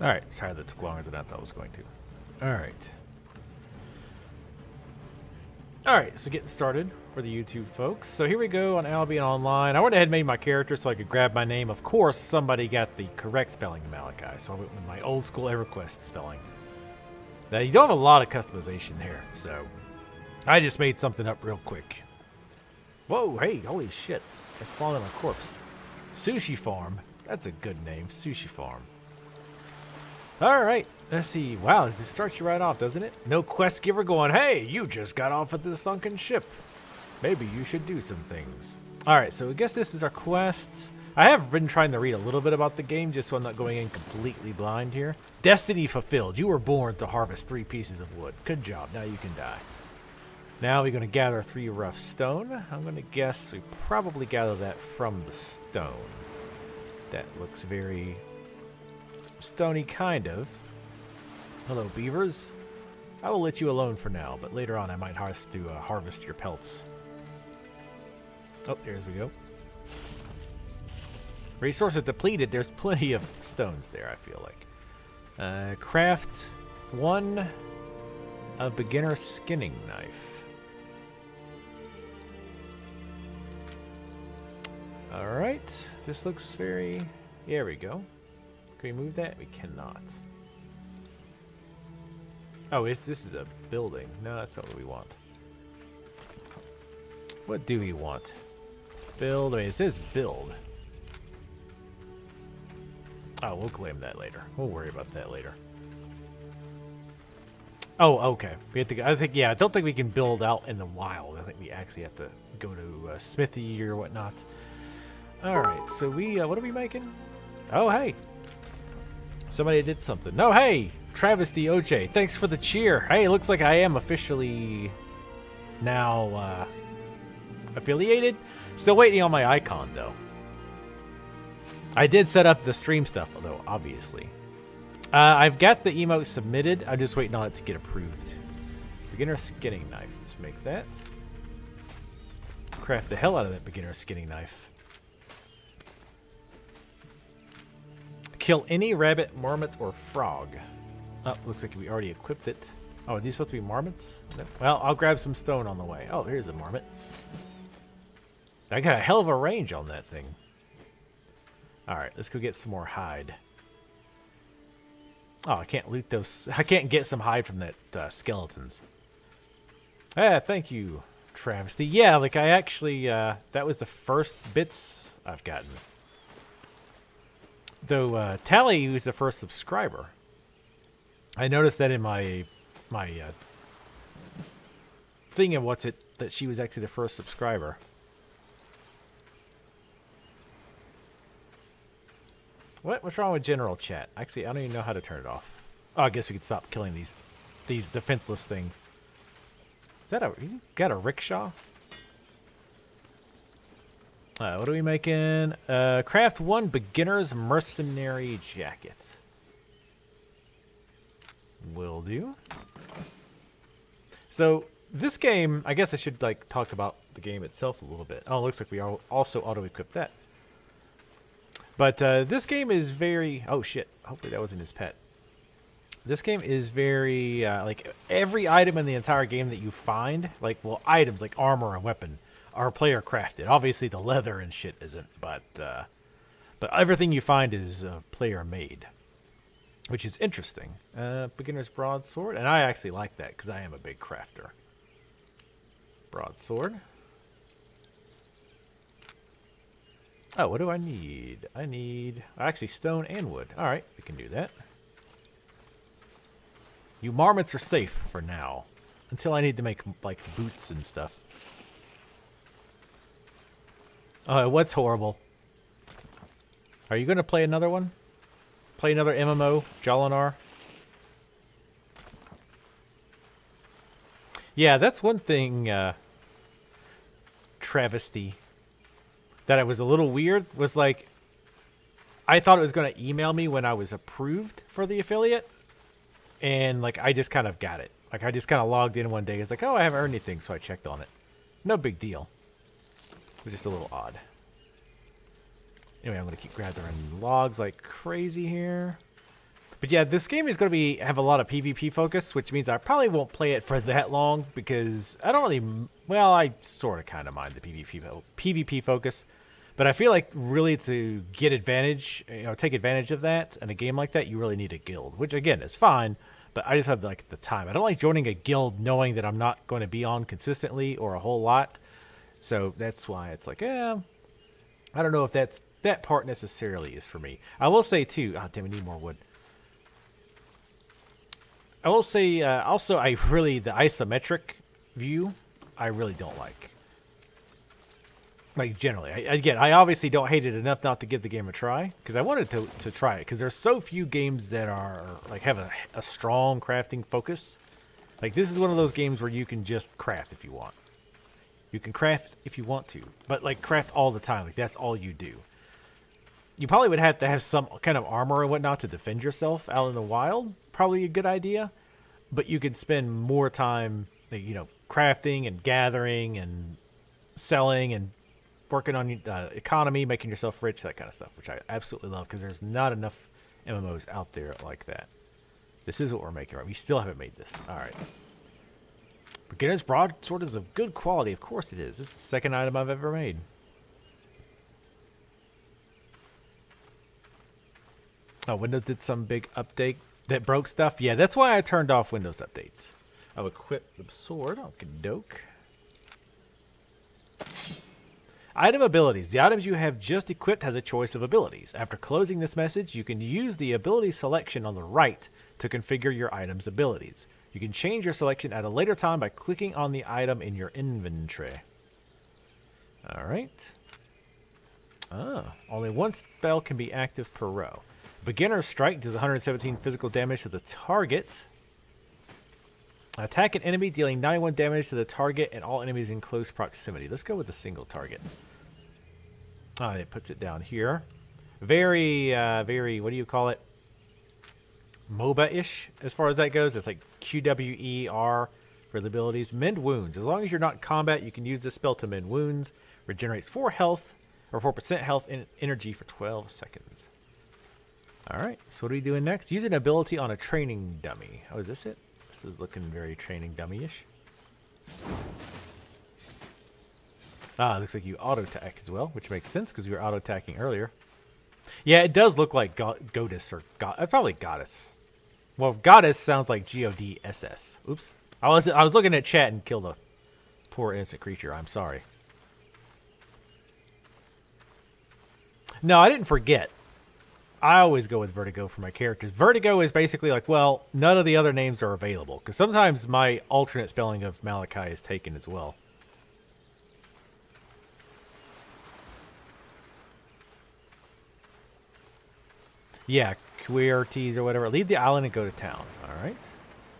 Alright, sorry that took longer than I thought it was going to. Alright. Alright, so getting started for the YouTube folks. So here we go on Albion Online. I went ahead and made my character so I could grab my name. Of course, somebody got the correct spelling of Malachi, so I went with my old school EverQuest spelling. Now, you don't have a lot of customization here, so I just made something up real quick. Whoa, hey, holy shit. I spawned on a corpse. Sushi Farm. That's a good name, Sushi Farm. Alright, let's see. Wow, it just starts you right off, doesn't it? No quest giver going, hey, you just got off at this sunken ship. Maybe you should do some things. Alright, so I guess this is our quest. I have been trying to read a little bit about the game just so I'm not going in completely blind here. Destiny fulfilled. You were born to harvest 3 pieces of wood. Good job. Now you can die. Now we're going to gather 3 rough stone. I'm going to guess we probably gather that from the stone. That looks very stony, kind of. Hello, beavers. I will let you alone for now, but later on I might have to harvest your pelts. Oh, here we go. Resources depleted. There's plenty of stones there, I feel like. Craft 1 a beginner skinning knife. Alright. This looks very... There we go. Can we move that? We cannot. Oh, this is a building. No, that's not what we want. What do we want? Build. I mean, it says build. Oh, we'll claim that later. We'll worry about that later. Oh, okay. We have to. I think. Yeah, I don't think we can build out in the wild. I think we actually have to go to Smithy or whatnot. All right. So we. What are we making? Oh, hey. Somebody did something. No, hey, Travis the OJ. Thanks for the cheer. Hey, it looks like I am officially now affiliated. Still waiting on my icon though. I did set up the stream stuff though, obviously. I've got the emote submitted. I'm just waiting on it to get approved. Beginner skinning knife. Let's make that. Craft the hell out of that beginner skinning knife. Kill any rabbit, marmot, or frog. Oh, looks like we already equipped it. Oh, are these supposed to be marmots? Well, I'll grab some stone on the way. Oh, here's a marmot. I got a hell of a range on that thing. Alright, let's go get some more hide. Oh, I can't loot those. I can't get some hide from that skeletons. Ah, thank you, Travesty. Yeah, like I actually, that was the first bits I've gotten. Though Tally was the first subscriber. I noticed that in my thing of what's it that she was actually the first subscriber. What's wrong with general chat? Actually, I don't even know how to turn it off. Oh, I guess we could stop killing these defenseless things. Is that you got a rickshaw? What are we making? Craft 1 beginner's mercenary jacket. Will do. So this game, I guess I should like talk about the game itself a little bit. Oh, it looks like we also auto-equipped that. But this game is very... Oh, shit. Hopefully that wasn't his pet. This game is very... like, every item in the entire game that you find, like, well, items like armor and weapon, are player crafted. Obviously, the leather and shit isn't, but everything you find is player made, which is interesting. Beginner's broadsword, and I actually like that because I am a big crafter. Broadsword. Oh, what do I need? I need actually stone and wood. All right, we can do that. You marmots are safe for now, until I need to make like boots and stuff. Oh, what's horrible? Are you going to play another one? Play another MMO, Jolinar? Yeah, that's one thing, Travesty, that it was a little weird, was like, I thought it was going to email me when I was approved for the affiliate, and like, I just kind of got it. Like, I just kind of logged in one day, it's like, oh, I haven't earned anything, so I checked on it. No big deal. It was just a little odd. Anyway, I'm going to keep gathering logs like crazy here. But yeah, this game is going to have a lot of PvP focus, which means I probably won't play it for that long because I don't really, well, I sort of kind of mind the PvP focus, but I feel like really to get advantage, take advantage of that in a game like that, you really need a guild, which again is fine, but I just have like the time. I don't like joining a guild knowing that I'm not going to be on consistently or a whole lot, so that's why it's like, I don't know if that part necessarily is for me. I will say too, oh damn, we need more wood. I will say, also, the isometric view, I really don't like. Like, generally. I obviously don't hate it enough not to give the game a try, because I wanted to try it, because there's so few games that are, like, have a strong crafting focus. Like, this is one of those games where you can just craft if you want. You can craft if you want to, but, like, craft all the time. Like, that's all you do. You probably would have to have some kind of armor and whatnot to defend yourself out in the wild. Probably a good idea. But you could spend more time, crafting and gathering and selling and working on your economy, making yourself rich, that kind of stuff, which I absolutely love because there's not enough MMOs out there like that. This is what we're making, right? We still haven't made this. All right. Beginner's Broadsword is of good quality. Of course it is. This is the second item I've ever made. Oh, Windows did some big update that broke stuff. Yeah, that's why I turned off Windows updates. I'll equip the sword. Okey-doke. Item abilities. The items you have just equipped has a choice of abilities. After closing this message, you can use the ability selection on the right to configure your item's abilities. You can change your selection at a later time by clicking on the item in your inventory. All right. Only one spell can be active per row. Beginner Strike does 117 physical damage to the target. Attack an enemy, dealing 91 damage to the target and all enemies in close proximity. Let's go with the single target. It puts it down here. Very, what do you call it? MOBA-ish as far as that goes. It's like QWER for the abilities. Mend Wounds. As long as you're not in combat, you can use this spell to mend wounds. Regenerates 4 health, or 4% health and energy for 12 seconds. Alright, so what are we doing next? Use an ability on a training dummy. Oh, is this it? This is looking very training dummy-ish. It looks like you auto-attack as well, which makes sense because we were auto-attacking earlier. Yeah, it does look like Goddess or probably Goddess. Well, Goddess sounds like G-O-D-S-S. Oops. I was looking at chat and killed a poor innocent creature. I'm sorry. No, I didn't forget. I always go with Vertigo for my characters. Vertigo is basically like, well, none of the other names are available. Because sometimes my alternate spelling of Malachi is taken as well. Yeah, QWERTYs or whatever. Leave the island and go to town. Alright.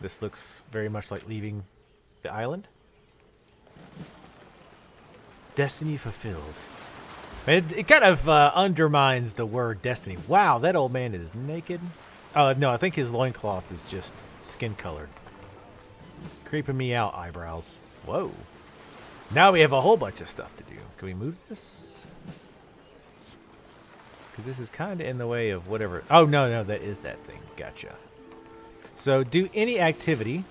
This looks very much like leaving the island. Destiny fulfilled. It kind of undermines the word destiny. Wow, that old man is naked. No, I think his loincloth is just skin colored. Creeping me out, eyebrows. Whoa. Now we have a whole bunch of stuff to do. Can we move this? Because this is kind of in the way of whatever. Oh, no, that is that thing. Gotcha. So do any activity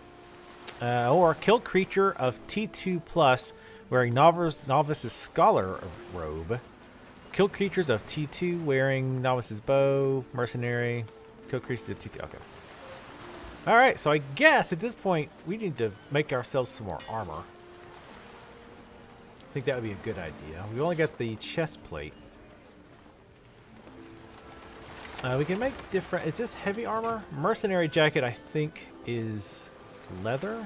or kill creature of T2 plus wearing Novice's Scholar robe. Kill creatures of T2 wearing Novice's Bow, Mercenary. Kill creatures of T2. Okay. Alright, so I guess at this point we need to make ourselves some more armor. I think that would be a good idea. We only got the chest plate. We can make different... Is this heavy armor? Mercenary jacket, I think, is leather.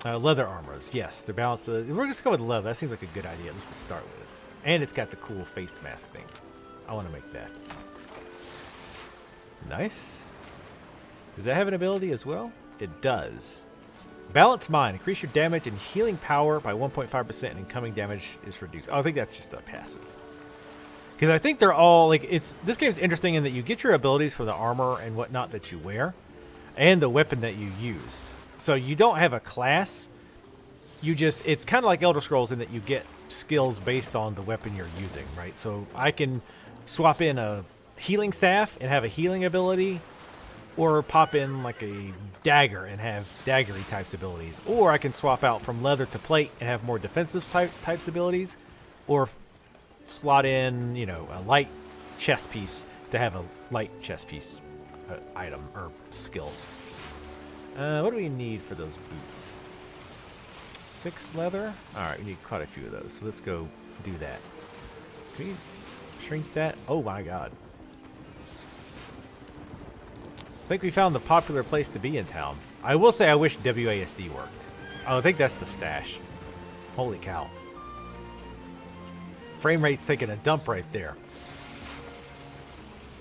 Leather armors, yes. They're balanced. We're just going with leather. That seems like a good idea, at least to start with. And it's got the cool face mask thing. I want to make that. Nice. Does that have an ability as well? It does. Balance Mind. Increase your damage and healing power by 1.5% and incoming damage is reduced. Oh, I think that's just a passive. Because I think they're all, like, this game's interesting in that you get your abilities for the armor and whatnot that you wear. And the weapon that you use. So you don't have a class, it's kind of like Elder Scrolls in that you get skills based on the weapon you're using, right? So I can swap in a healing staff and have a healing ability, or pop in like a dagger and have daggery types abilities, or I can swap out from leather to plate and have more defensive types abilities, or slot in, you know, a light chest piece to have a light chest piece item or skill. What do we need for those boots? 6 leather? Alright, we need quite a few of those, so let's go do that. Can we shrink that? Oh my god. I think we found the popular place to be in town. I will say I wish WASD worked. Oh, I think that's the stash. Holy cow. Frame rate's taking a dump right there.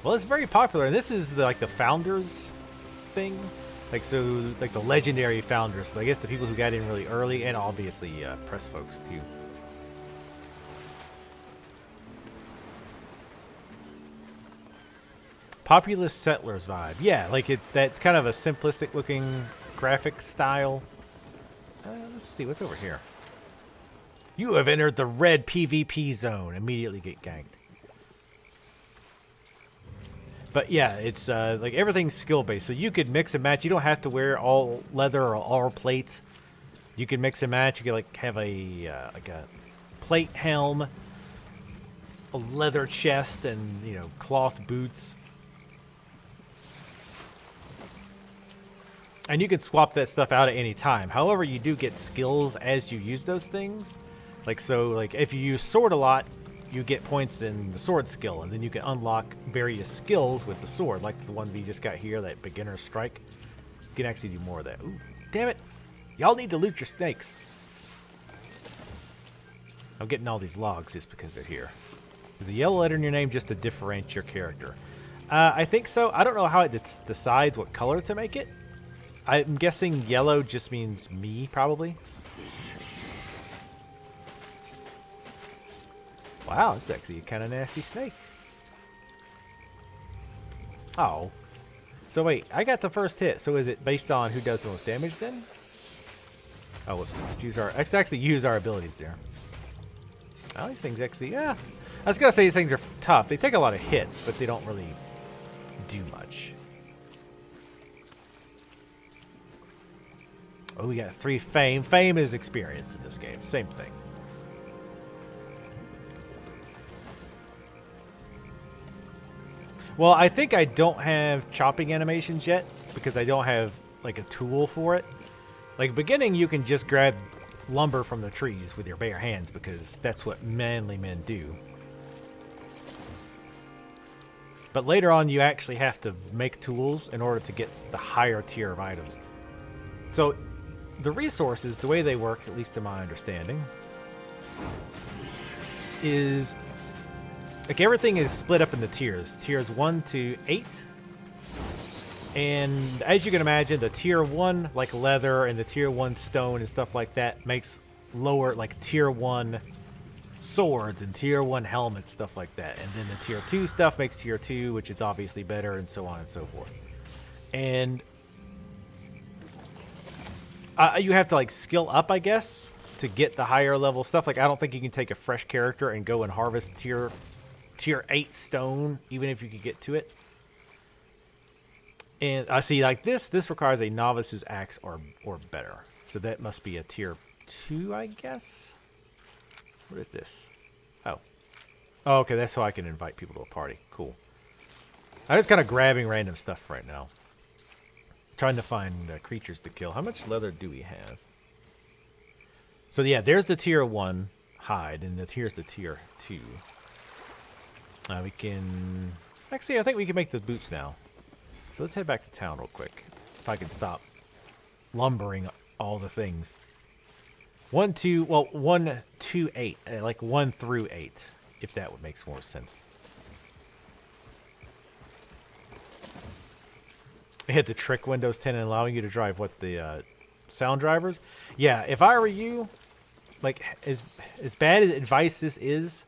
Well, it's very popular, and this is like the founders thing. Like, so, like the legendary founders. So I guess the people who got in really early, and obviously press folks too. Populous settlers vibe. Yeah, like that's kind of a simplistic looking graphic style. Let's see, what's over here? You have entered the red PvP zone. Immediately get ganked. But yeah, it's like everything's skill based. So you could mix and match. You don't have to wear all leather or all plates. You can mix and match. You could like have a like a plate helm, a leather chest, and you know, cloth boots. And you can swap that stuff out at any time. However, you do get skills as you use those things. Like, so, like, if you use sword a lot, you get points in the sword skill. And then you can unlock various skills with the sword. Like the one we just got here, that beginner strike. You can actually do more of that. Ooh, damn it. Y'all need to loot your snakes. I'm getting all these logs just because they're here. Is the yellow letter in your name just to differentiate your character? I think so. I don't know how it decides what color to make it. I'm guessing yellow just means me, probably. Wow, it's actually a kind of nasty snake. Oh. So wait, I got the first hit. So is it based on who does the most damage then? Oh, let's actually use our abilities there. Oh, these things actually, yeah. I was gonna say these things are tough. They take a lot of hits, but they don't really do much. Oh, we got 3 fame. Fame is experience in this game. Same thing. Well, I think I don't have chopping animations yet because I don't have like a tool for it. Like beginning, you can just grab lumber from the trees with your bare hands because that's what manly men do. But later on, you actually have to make tools in order to get the higher tier of items. So the resources, the way they work, at least in my understanding, is like everything is split up into tiers. Tiers 1 to 8. And as you can imagine, the tier 1, like leather, and the tier 1 stone and stuff like that, makes lower, like tier 1 swords and tier 1 helmets, stuff like that. And then the tier 2 stuff makes tier 2, which is obviously better, and so on and so forth. And you have to like skill up, I guess, to get the higher level stuff. Like I don't think you can take a fresh character and go and harvest tier 8 stone, even if you could get to it. And I see like this requires a novice's axe or better. So that must be a tier 2, I guess. What is this? Oh, okay, that's so I can invite people to a party. Cool. I'm just kind of grabbing random stuff right now. Trying to find creatures to kill. How much leather do we have? So yeah, there's the tier 1 hide, and here's the tier 2. We can... Actually, I think we can make the boots now. So let's head back to town real quick. If I can stop lumbering all the things. 1 to 8. Like 1 through 8, if that would make more sense. Hit the trick Windows 10 and allowing you to drive what the sound drivers. Yeah, if I were you, like as bad as advice this is,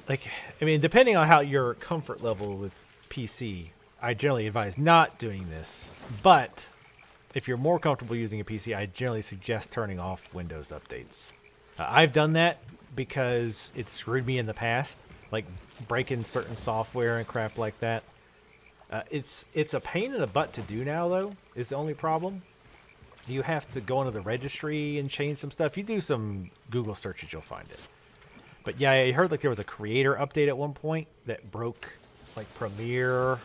like I mean, depending on how your comfort level with PC, I generally advise not doing this. But if you're more comfortable using a PC, I generally suggest turning off Windows updates. I've done that because it screwed me in the past. like breaking certain software and crap like that. It's a pain in the butt to do now, though, is the only problem. You have to go into the registry and change some stuff. You do some Google searches, you'll find it. But yeah, I heard like there was a creator update at one point that broke like Premiere.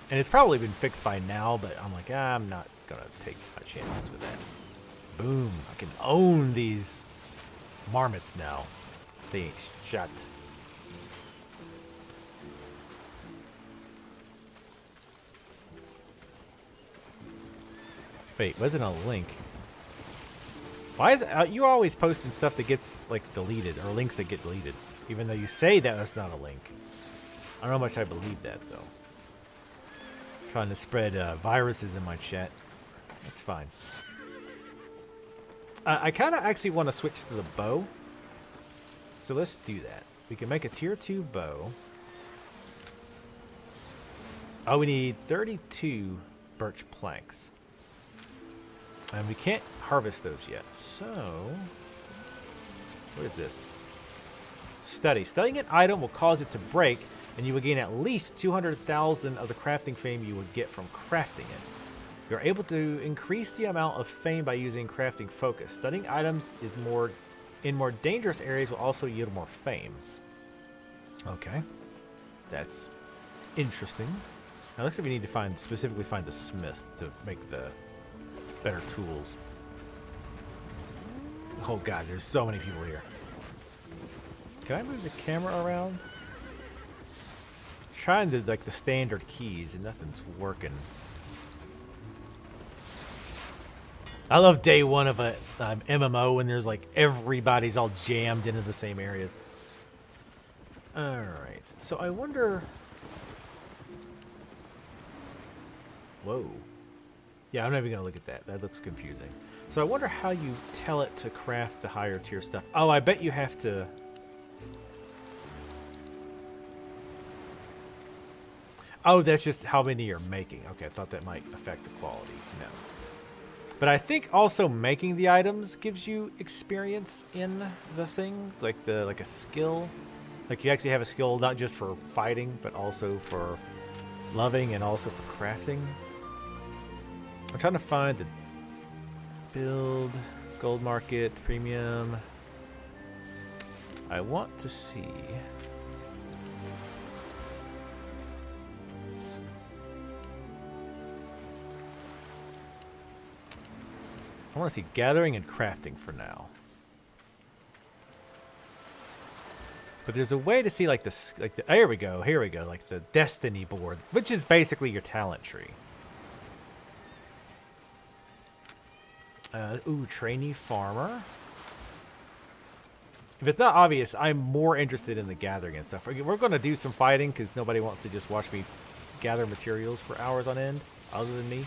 And it's probably been fixed by now, but I'm like, I'm not going to take my chances with that. Boom. I can own these marmots now. They ain't shut. Wait, wasn't a link? Why is it, you always posting stuff that gets like deleted, or links that get deleted, even though you say that that's not a link? I don't know how much I believe that though. Trying to spread viruses in my chat. That's fine. I kind of actually want to switch to the bow. So let's do that. We can make a tier 2 bow. Oh, we need 32 birch planks. And we can't harvest those yet. So, what is this? Study. Studying an item will cause it to break, and you will gain at least 200,000 of the crafting fame you would get from crafting it. You're able to increase the amount of fame by using crafting focus. Studying items is in more dangerous areas will also yield more fame. Okay. That's interesting. Now, it looks like we need to specifically find the smith to make the better tools. Oh god, there's so many people here. Can I move the camera around? Trying to like the standard keys and nothing's working. I love day one of a MMO when there's like everybody's all jammed into the same areas. Alright, so I wonder... Whoa. Yeah, I'm not even going to look at that. That looks confusing. So I wonder how you tell it to craft the higher tier stuff. Oh, I bet you have to... Oh, that's just how many you're making. Okay, I thought that might affect the quality. No. But I think also making the items gives you experience in the thing. Like a skill. Like you actually have a skill not just for fighting, but also for loving and also for crafting. I'm trying to find the build, gold market, premium. I want to see. I want to see gathering and crafting for now. But there's a way to see like this, here we go, like the destiny board, which is basically your talent tree. Ooh, trainee farmer. If it's not obvious, I'm more interested in the gathering and stuff. We're going to do some fighting because nobody wants to just watch me gather materials for hours on end, other than me.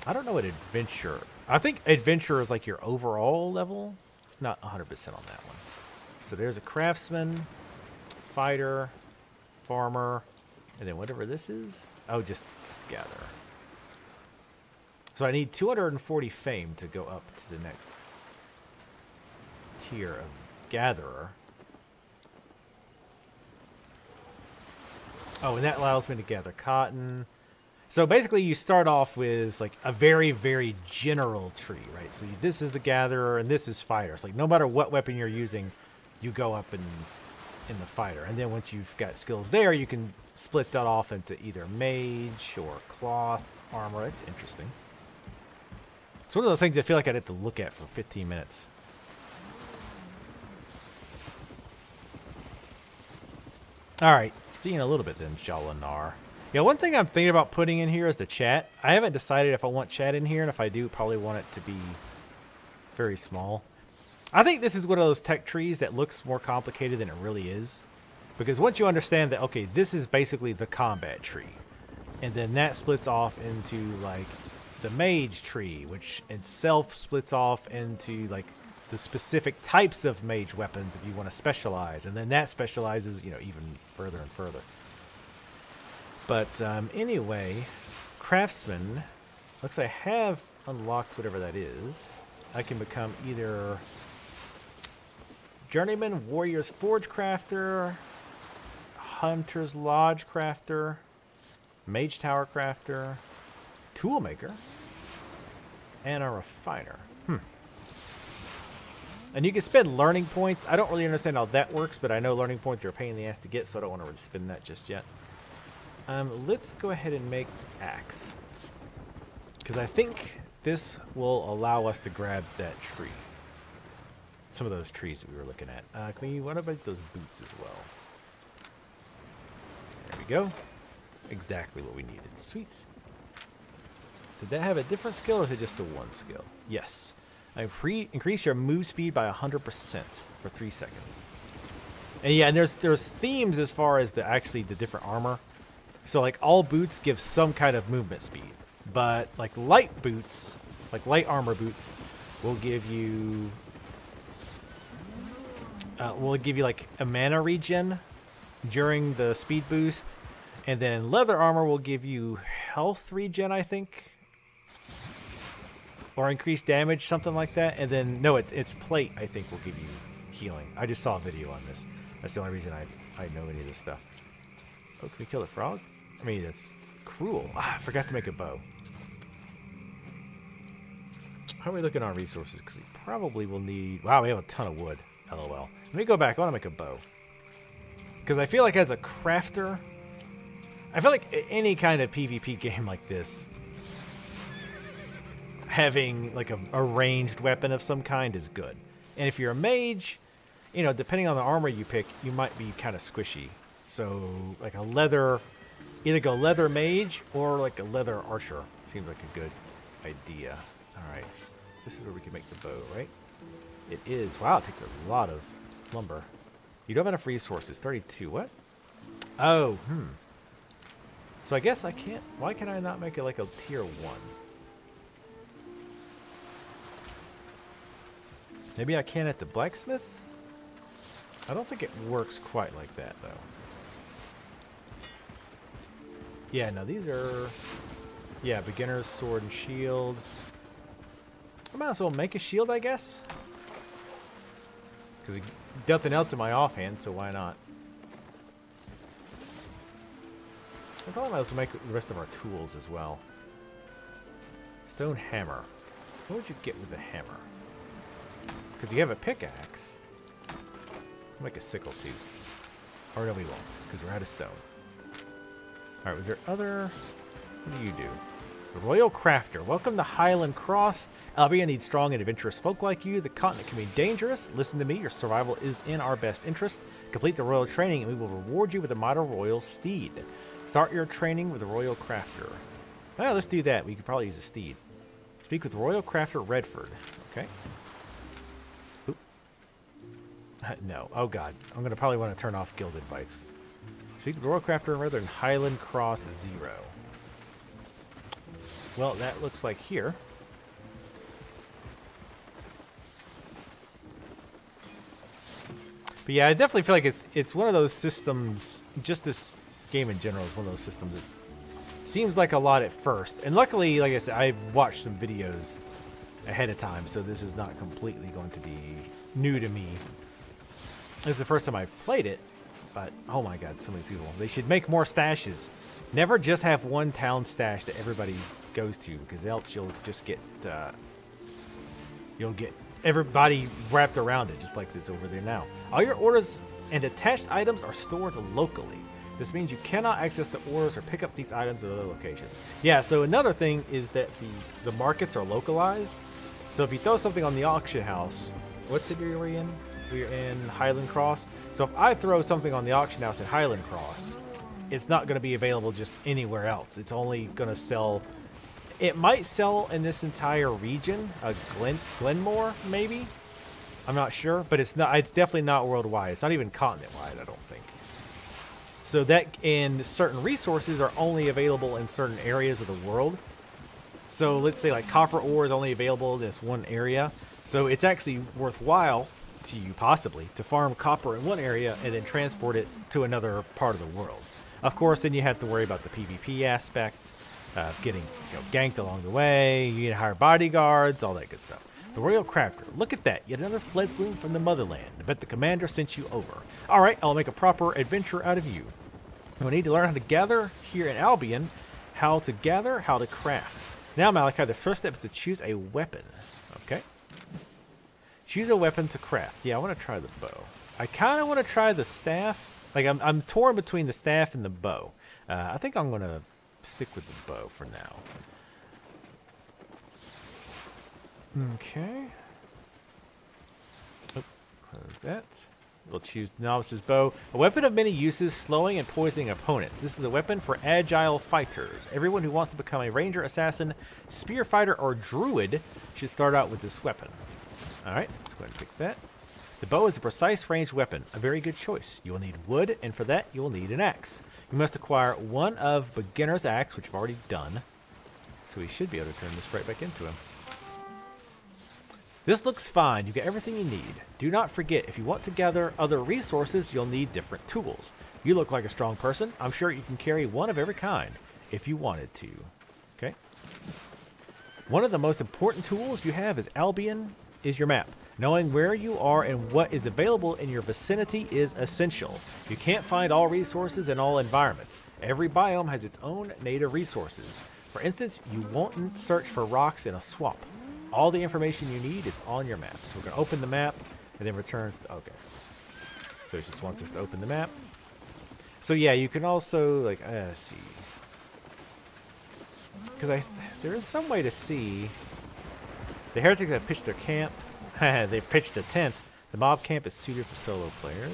I don't know what adventure. I think adventure is like your overall level. Not 100% on that one. So there's a craftsman, fighter, farmer, and then whatever this is. Oh, just let's gather. So I need 240 fame to go up to the next tier of gatherer. Oh, and that allows me to gather cotton. So basically you start off with like a very, very general tree, right? So this is the gatherer and this is fighter. It's like no matter what weapon you're using, you go up in the fighter. And then once you've got skills there, you can split that off into either mage or cloth, armor. It's interesting. It's one of those things I feel like I'd have to look at for 15 minutes. Alright, seeing a little bit then, Jalanar. Yeah, one thing I'm thinking about putting in here is the chat. I haven't decided if I want chat in here, and if I do, probably want it to be very small. I think this is one of those tech trees that looks more complicated than it really is. Because once you understand that, okay, this is basically the combat tree. And then that splits off into, like, the mage tree, which itself splits off into, like, the specific types of mage weapons if you want to specialize. And then that specializes, you know, even further and further. But anyway, craftsman, looks like I have unlocked whatever that is. I can become either Journeyman, Warrior's Forge Crafter, Hunter's Lodge Crafter, Mage Tower Crafter, Toolmaker, and a Refiner. And you can spend learning points. I don't really understand how that works, but I know learning points are a pain in the ass to get, so I don't want to really spend that just yet. Let's go ahead and make axe, because I think this will allow us to grab that tree. Some of those trees that we were looking at. What about those boots as well? There we go. Exactly what we needed. Sweet. Did that have a different skill, or is it just the one skill? Yes. Increase your move speed by 100% for 3 seconds. And yeah, and there's themes as far as the different armor. So like all boots give some kind of movement speed, but like light boots, like light armor boots, will give you like a mana regen during the speed boost, and then leather armor will give you health regen, I think. Or increased damage, something like that. And then, no, it's plate, I think, will give you healing. I just saw a video on this. That's the only reason I know any of this stuff. Oh, can we kill the frog? I mean, that's cruel. Ah, I forgot to make a bow. How are we looking at our resources? Because we probably will need... Wow, we have a ton of wood. LOL. Let me go back. I want to make a bow. Because I feel like as a crafter... I feel like any kind of PvP game like this... having like a ranged weapon of some kind is good. And if you're a mage, you know, depending on the armor you pick, you might be kind of squishy. So like a leather, either go leather mage or like a leather archer. Seems like a good idea. All right, this is where we can make the bow, right? It is. Wow, it takes a lot of lumber. You don't have enough resources. 32. What? Oh, So I guess I can't. Why can I not make it like a tier 1? Maybe I can at the blacksmith? I don't think it works quite like that, though. Yeah, no, these are... Yeah, beginner's sword and shield. I might as well make a shield, I guess. Because nothing else in my offhand, so why not? I probably might as well make the rest of our tools as well. Stone hammer. What would you get with a hammer? Because you have a pickaxe. We'll make a sickle too. Or no, we won't, because we're out of stone. Alright, was there other... What do you do? The Royal Crafter. Welcome to Highland Cross. Albion needs strong and adventurous folk like you. The continent can be dangerous. Listen to me, your survival is in our best interest. Complete the Royal Training and we will reward you with a model Royal Steed. Start your training with the Royal Crafter. Well, let's do that. We could probably use a steed. Speak with Royal Crafter Redford. Okay. No. Oh, God. I'm going to probably want to turn off Guild Invites. Speak with Royal Crafter rather than Highland Cross 0. Well, that looks like here. But yeah, I definitely feel like it's one of those systems, just this game in general is one of those systems that seems like a lot at first. And luckily, like I said, I watched some videos ahead of time, so this is not completely going to be new to me. This is the first time I've played it, but oh my God, so many people. They should make more stashes. Never just have one town stash that everybody goes to, because else you'll just get everybody wrapped around it, just like it's over there now. All your orders and attached items are stored locally. This means you cannot access the orders or pick up these items at other locations. Yeah, so another thing is that the markets are localized. So if you throw something on the auction house, what city are we in? We're in Highland Cross. So if I throw something on the auction house in Highland Cross, it's not going to be available just anywhere else. It's only going to sell... It might sell in this entire region, Glenmore, maybe? I'm not sure, but it's definitely not worldwide. It's not even continent-wide, I don't think. So that, and certain resources are only available in certain areas of the world. So let's say like copper ore is only available in this one area. So it's actually worthwhile to you, possibly, to farm copper in one area and then transport it to another part of the world. Of course, then you have to worry about the PvP aspect, getting ganked along the way, you need to hire bodyguards, all that good stuff. The Royal Crafter. Look at that. Yet another fledgling from the motherland. I bet the commander sent you over. Alright, I'll make a proper adventure out of you. You'll need to learn how to gather here in Albion. How to gather, how to craft. Now, Malachi, the first step is to choose a weapon. Okay. Choose a weapon to craft. Yeah, I want to try the bow. I kind of want to try the staff. Like, I'm torn between the staff and the bow. I think I'm going to stick with the bow for now. Okay. Oh, close that. We'll choose Novices Bow. A weapon of many uses, slowing and poisoning opponents. This is a weapon for agile fighters. Everyone who wants to become a ranger, assassin, spear fighter, or druid should start out with this weapon. Alright, let's go ahead and pick that. The bow is a precise ranged weapon. A very good choice. You will need wood, and for that, you will need an axe. You must acquire one of Beginner's Axe, which I've already done. So we should be able to turn this right back into him. This looks fine. You get everything you need. Do not forget, if you want to gather other resources, you'll need different tools. You look like a strong person. I'm sure you can carry one of every kind if you wanted to. Okay. One of the most important tools you have is Albion is your map. Knowing where you are and what is available in your vicinity is essential. You can't find all resources in all environments. Every biome has its own native resources. For instance, you won't search for rocks in a swamp. All the information you need is on your map. So we're going to open the map and then return to... Okay. So it just wants us to open the map. So yeah, you can also, like, let's see. Because there is some way to see... The heretics have pitched their camp. They pitched a tent. The mob camp is suited for solo players.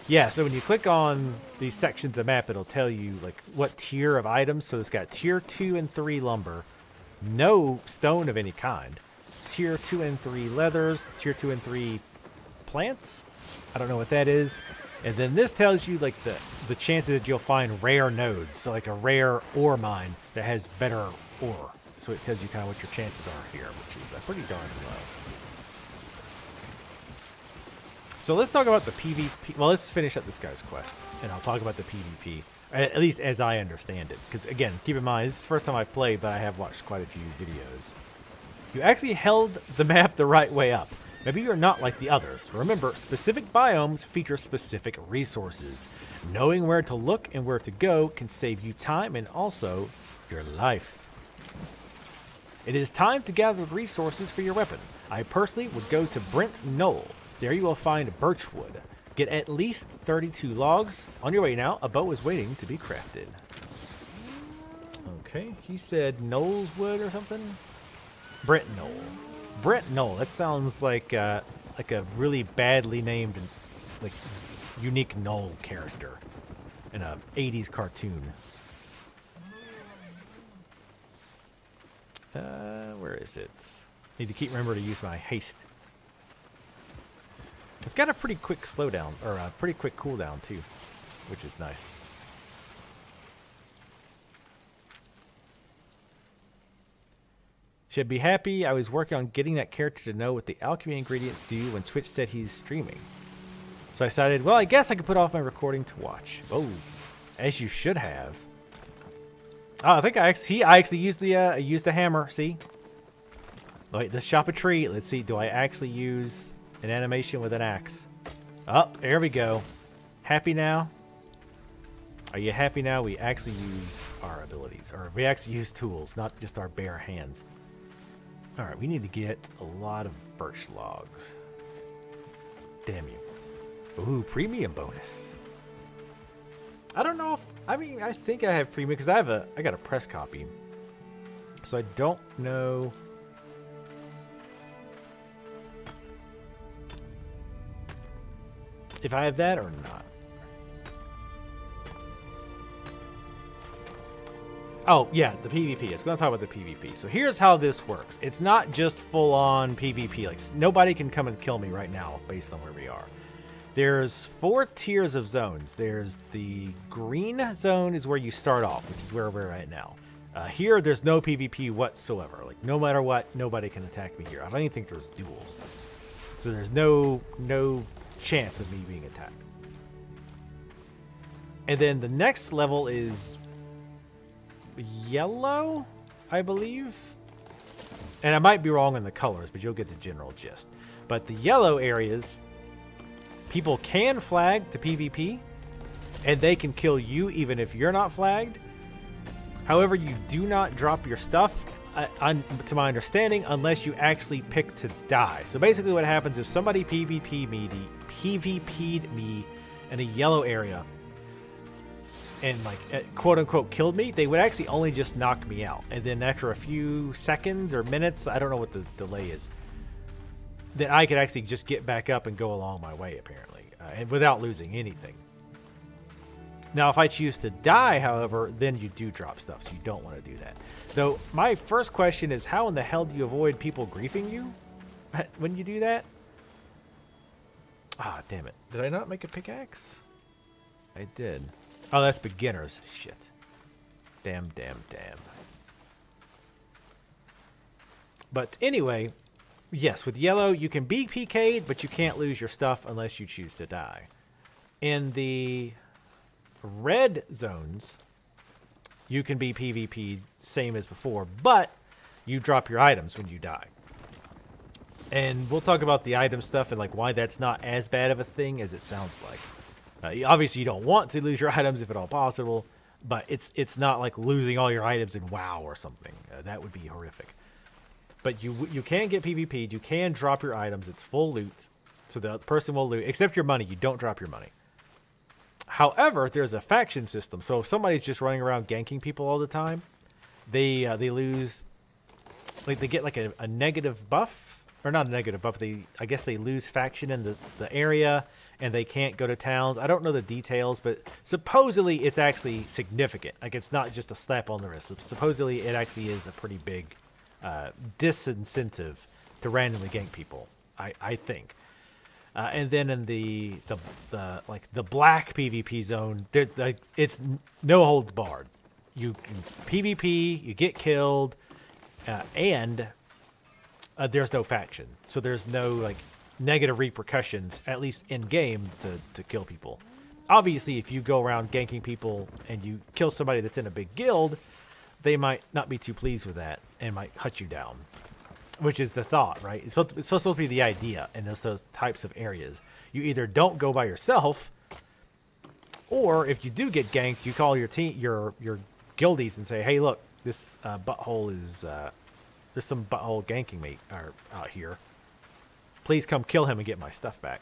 Yeah, so when you click on these sections of map, it'll tell you, like, what tier of items. So it's got tier 2 and 3 lumber. No stone of any kind. Tier 2 and 3 leathers. Tier 2 and 3 plants. I don't know what that is. And then this tells you like the chances that you'll find rare nodes. So like a rare ore mine that has better ore. So it tells you kind of what your chances are here, which is pretty darn low. So let's talk about the PvP. Well, let's finish up this guy's quest, and I'll talk about the PvP. At least as I understand it. Because, again, keep in mind, this is the first time I've played, but I have watched quite a few videos. You actually held the map the right way up. Maybe you're not like the others. Remember, specific biomes feature specific resources. Knowing where to look and where to go can save you time and also your life. It is time to gather resources for your weapon. I personally would go to Brent Knoll. There you will find birch wood. Get at least 32 logs. On your way now, a bow is waiting to be crafted. Okay, he said Knowles Wood or something? Brent Knoll. Brent Knoll, that sounds like a really badly named, like, unique Knoll character in a 80s cartoon. Where is it? Need to keep remembering to use my haste. It's got a pretty quick slowdown, or a pretty quick cooldown too, which is nice. Should be happy. I was working on getting that character to know what the alchemy ingredients do when Twitch said he's streaming. So I decided, well, I guess I could put off my recording to watch. Oh, as you should have. Oh, I think I actually used the hammer. See? Wait, let's chop a tree. Let's see. Do I actually use an animation with an axe? Oh, there we go. Happy now? Are you happy now? We actually use our abilities, or we actually use tools, not just our bare hands. All right, we need to get a lot of birch logs. Damn you. Ooh, premium bonus. I don't know if, I think I have premium because I got a press copy. So I don't know. If I have that or not. Oh, yeah, the PvP. It's going to talk about the PvP. So here's how this works. It's not just full-on PvP. Like, nobody can come and kill me right now based on where we are. There's 4 tiers of zones. There's the green zone is where you start off, which is where we're right now. Here, there's no PvP whatsoever. Like, no matter what, nobody can attack me here. I don't even think there's duels. So there's no chance of me being attacked. And then the next level is yellow, I believe. And I might be wrong in the colors, but you'll get the general gist. But the yellow areas, people can flag to PvP, and they can kill you even if you're not flagged. However, you do not drop your stuff, to my understanding, unless you actually pick to die. So basically what happens if somebody PvP'd me in a yellow area and like quote unquote killed me, they would actually only just knock me out. And then after a few seconds or minutes, I don't know what the delay is, then I could actually just get back up and go along my way apparently, and without losing anything. Now, if I choose to die, however, then you do drop stuff, so you don't want to do that. So my first question is, how in the hell do you avoid people griefing you when you do that? Ah, damn it. Did I not make a pickaxe? I did. Oh, that's beginners. Shit. Damn. But anyway, yes, with yellow, you can be PK'd, but you can't lose your stuff unless you choose to die. In the red zones, you can be PvP'd, same as before, but you drop your items when you die. And we'll talk about the item stuff and like why that's not as bad of a thing as it sounds like. Obviously, you don't want to lose your items if at all possible, but it's not like losing all your items in WoW or something. That would be horrific. But you can get PvP'd, you can drop your items, it's full loot, so the person will loot, except your money, you don't drop your money. However, there's a faction system, so if somebody's just running around ganking people all the time, they lose, like they get like a negative buff, or not a negative buff, I guess they lose faction in the area, and they can't go to towns. I don't know the details, but supposedly it's actually significant. Like it's not just a slap on the wrist. Supposedly it actually is a pretty big disincentive to randomly gank people, I think. And then in the black PvP zone, it's no holds barred. You can PvP, you get killed, and there's no faction, so there's no like negative repercussions, at least in game, to kill people. Obviously, if you go around ganking people and you kill somebody that's in a big guild, they might not be too pleased with that and might hunt you down. Which is the thought, right? It's supposed to be the idea in those types of areas. You either don't go by yourself, or if you do get ganked, you call your team, your guildies, and say, "Hey, look, this butthole is there's some butthole ganking me out here. Please come kill him and get my stuff back."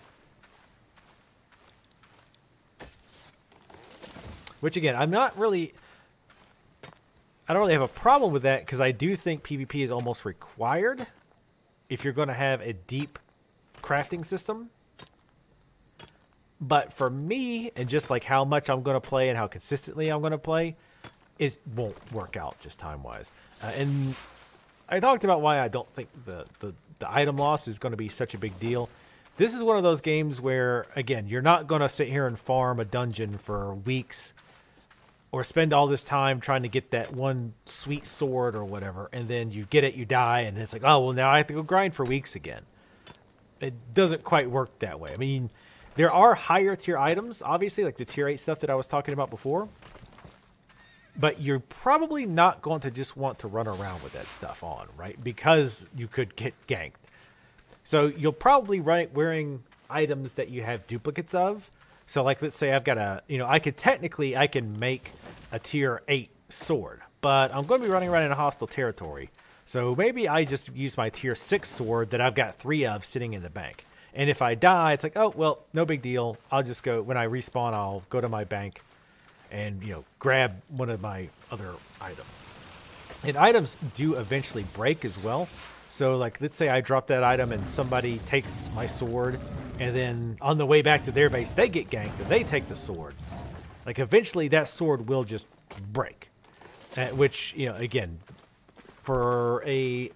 Which again, I don't really have a problem with that, because I do think PvP is almost required if you're going to have a deep crafting system. But for me, and just like how much I'm going to play and how consistently I'm going to play, it won't work out just time-wise. And I talked about why I don't think the item loss is going to be such a big deal. This is one of those games where, again, you're not going to sit here and farm a dungeon for weeks or spend all this time trying to get that one sweet sword or whatever, and then you get it, you die, and it's like, oh, well, now I have to go grind for weeks again. It doesn't quite work that way. I mean, there are higher tier items, obviously, like the tier 8 stuff that I was talking about before, but you're probably not going to just want to run around with that stuff on, right? Because you could get ganked. So you'll probably wearing items that you have duplicates of. So like, let's say I've got I can make a tier 8 sword, but I'm going to be running around in a hostile territory. So maybe I just use my tier 6 sword that I've got 3 of sitting in the bank. And if I die, it's like, oh, well, no big deal. I'll just go, when I respawn, I'll go to my bank and, grab one of my other items. And items do eventually break as well. So like, let's say I drop that item and somebody takes my sword, and then on the way back to their base, they get ganked and they take the sword. Like eventually that sword will just break, which, again, for a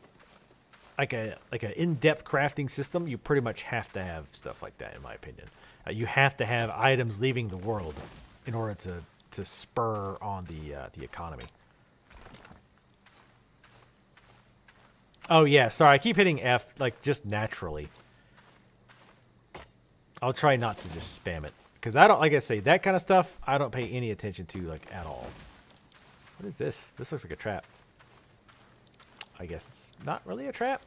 in-depth crafting system, you pretty much have to have stuff like that, in my opinion. You have to have items leaving the world in order to spur on the economy. Oh yeah, sorry, I keep hitting F, like, just naturally. I'll try not to just spam it, because I don't, like I say, that kind of stuff, I don't pay any attention to, like, at all. What is this? This looks like a trap. I guess it's not really a trap.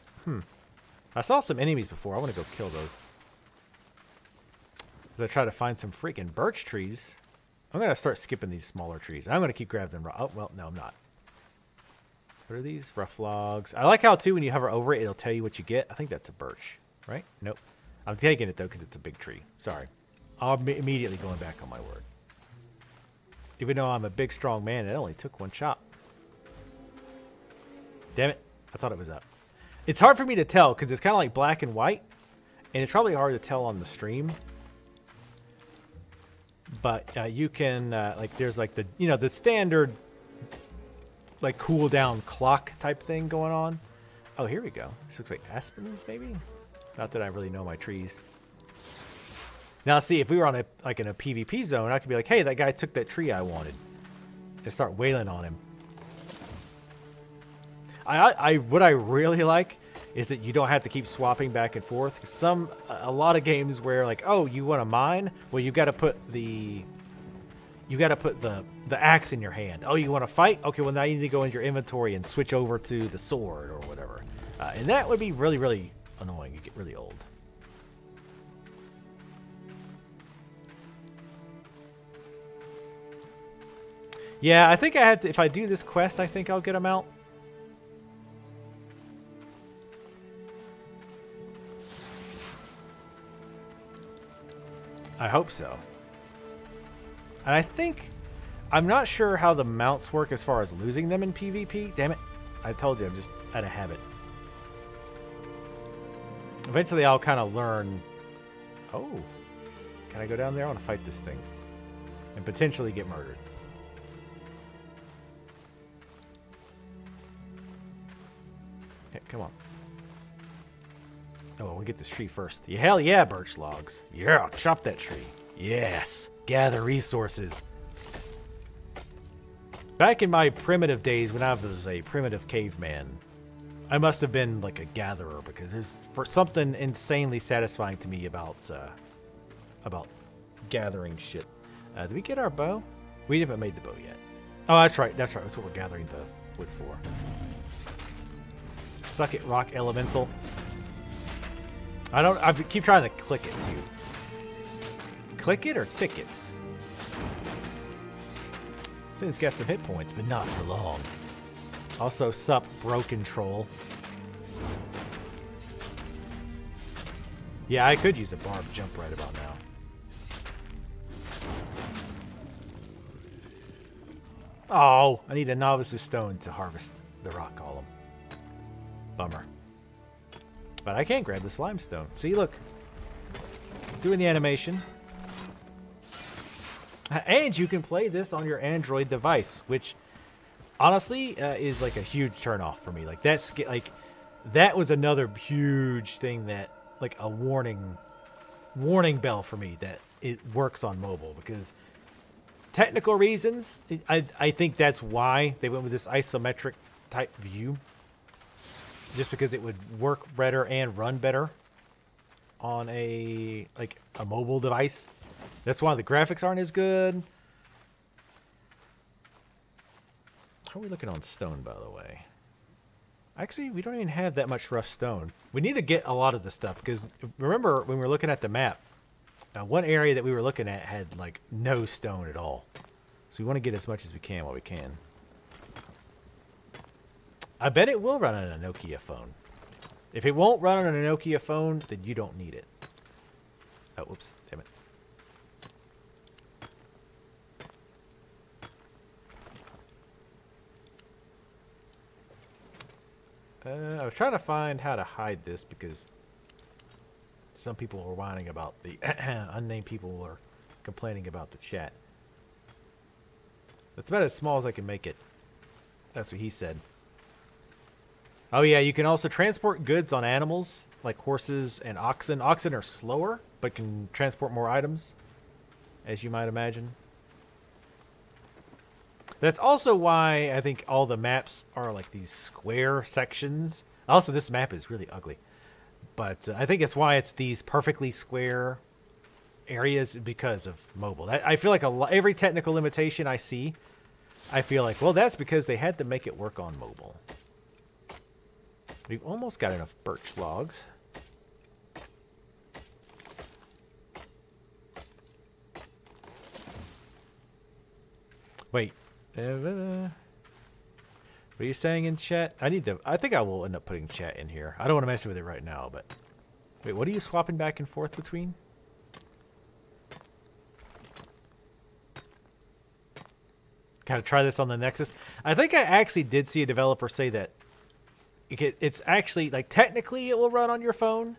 I saw some enemies before. I want to go kill those. As I try to find some freaking birch trees. I'm going to start skipping these smaller trees. I'm going to keep grabbing them. Oh, well, no, I'm not. What are these? Rough logs. I like how, too, when you hover over it, it'll tell you what you get. I think that's a birch, right? Nope. I'm taking it, though, because it's a big tree. Sorry. I'm immediately going back on my word. Even though I'm a big, strong man, it only took one chop. Damn it. I thought it was up. It's hard for me to tell, because it's kind of like black and white. And it's probably hard to tell on the stream. But you can, like, there's like the, you know, the standard, like, cooldown clock type thing going on. Oh, here we go. This looks like aspens, maybe? Not that I really know my trees. Now, see, if we were on a, like, in a PvP zone, I could be like, hey, that guy took that tree I wanted. And start wailing on him. What I really like is that you don't have to keep swapping back and forth. A lot of games where, like, oh, you want to mine? Well, you got to put the axe in your hand. Oh, you want to fight? Okay, well, now you need to go in your inventory and switch over to the sword or whatever. And that would be really, really annoying. You get really old. Yeah, I think I had to, if I do this quest, I think I'll get them out. I hope so. And I think, I'm not sure how the mounts work as far as losing them in PvP. Damn it. I told you, I'm just out of habit. Eventually I'll kind of learn. Oh. Can I go down there? I want to fight this thing. And potentially get murdered. Okay, come on. Oh, we'll get this tree first. Yeah, hell yeah, birch logs. Yeah, chop that tree. Yes. Gather resources. Back in my primitive days when I was a primitive caveman, I must have been like a gatherer because there's for something insanely satisfying to me about gathering shit. Did we get our bow? We haven't made the bow yet. Oh, that's right. That's right. That's what we're gathering the wood for. Suck it, rock elemental. I keep trying to click it too. Click it or tickets? This thing's got some hit points, but not for long. Also, sup, broken troll. Yeah, I could use a barb jump right about now. Oh, I need a novice's stone to harvest the rock column. Bummer. But I can't grab the slime stone. See, look. Doing the animation. And you can play this on your Android device, which honestly is like a huge turnoff for me. Like that's like that was another huge thing that like a warning bell for me that it works on mobile because technical reasons. I think that's why they went with this isometric type view. Just because it would work better and run better on a mobile device. That's why the graphics aren't as good. How are we looking on stone, by the way? Actually, we don't even have that much rough stone. We need to get a lot of the stuff because remember when we were looking at the map, one area that we were looking at had like no stone at all. So we want to get as much as we can while we can. I bet it will run on a Nokia phone. If it won't run on a Nokia phone, then you don't need it. Oh, whoops. Damn it. I was trying to find how to hide this because some people were whining about the unnamed people were complaining about the chat. That's about as small as I can make it. That's what he said. Oh yeah, you can also transport goods on animals, like horses and oxen. Oxen are slower, but can transport more items, as you might imagine. That's also why I think all the maps are like these square sections. Also, this map is really ugly. But I think it's why it's these perfectly square areas because of mobile. I feel like every technical limitation I see, I feel like, well, that's because they had to make it work on mobile. We've almost got enough birch logs. Wait. What are you saying in chat? I think I will end up putting chat in here. I don't want to mess with it right now, but... Wait, what are you swapping back and forth between? Gotta try this on the Nexus. I think I actually did see a developer say that it's actually, like, technically it will run on your phone.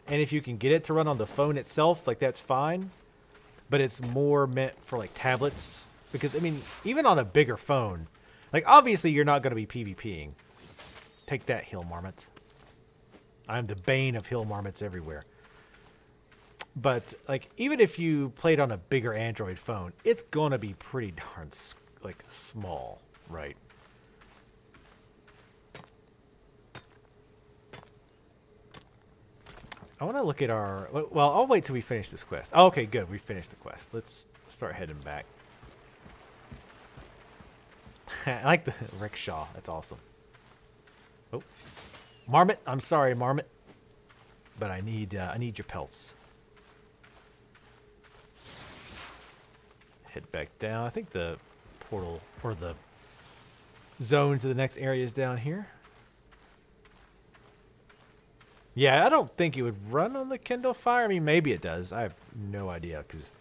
And if you can get it to run on the phone itself, like, that's fine. But it's more meant for, like, tablets. Because, I mean, even on a bigger phone, like, obviously you're not going to be PvPing. Take that, hill marmots. I'm the bane of hill marmots everywhere. But, like, even if you played on a bigger Android phone, it's going to be pretty darn, like, small, right? I want to look at our... Well, I'll wait till we finish this quest. Oh, okay, good. We finished the quest. Let's start heading back. I like the rickshaw. That's awesome. Oh. Marmot. I'm sorry, Marmot. But I need your pelts. Head back down. I think the portal or the zone to the next area is down here. Yeah, I don't think it would run on the Kindle Fire. I mean, maybe it does. I have no idea because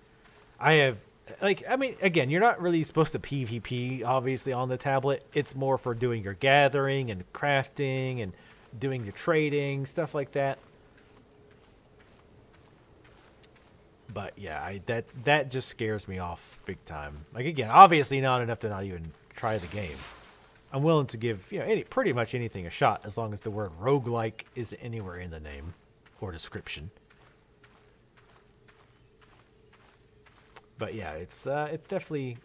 I have, like, I mean, again, you're not really supposed to PvP, obviously, on the tablet. It's more for doing your gathering and crafting and doing your trading, stuff like that. But, yeah, that just scares me off big time. Like, again, obviously not enough to not even try the game. I'm willing to give, you know, pretty much anything a shot as long as the word roguelike is anywhere in the name or description. But yeah, it's definitely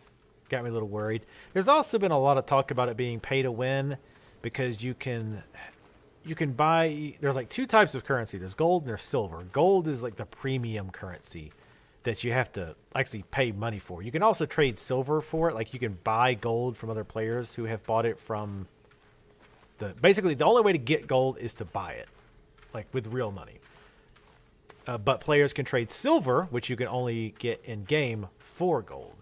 got me a little worried. There's also been a lot of talk about it being pay to win because you can buy, there's like two types of currency. There's gold and there's silver. Gold is like the premium currency that you have to actually pay money for. You can also trade silver for it. Like you can buy gold from other players who have bought it from basically the only way to get gold is to buy it, like with real money. But players can trade silver, which you can only get in game for gold.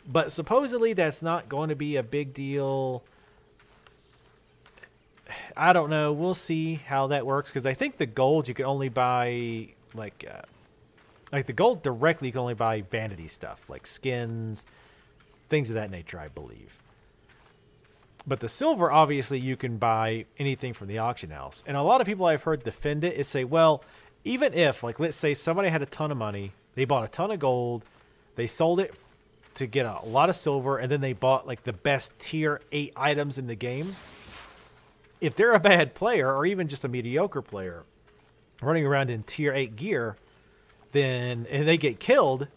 But supposedly that's not going to be a big deal. I don't know. We'll see how that works because I think the gold you can only buy like the gold directly you can only buy vanity stuff like skins, things of that nature, I believe. But the silver, obviously, you can buy anything from the auction house. And a lot of people I've heard defend it is say, well, even if, like, let's say somebody had a ton of money, they bought a ton of gold, they sold it to get a lot of silver, and then they bought, like, the best tier 8 items in the game. If they're a bad player, or even just a mediocre player, running around in tier 8 gear, and they get killed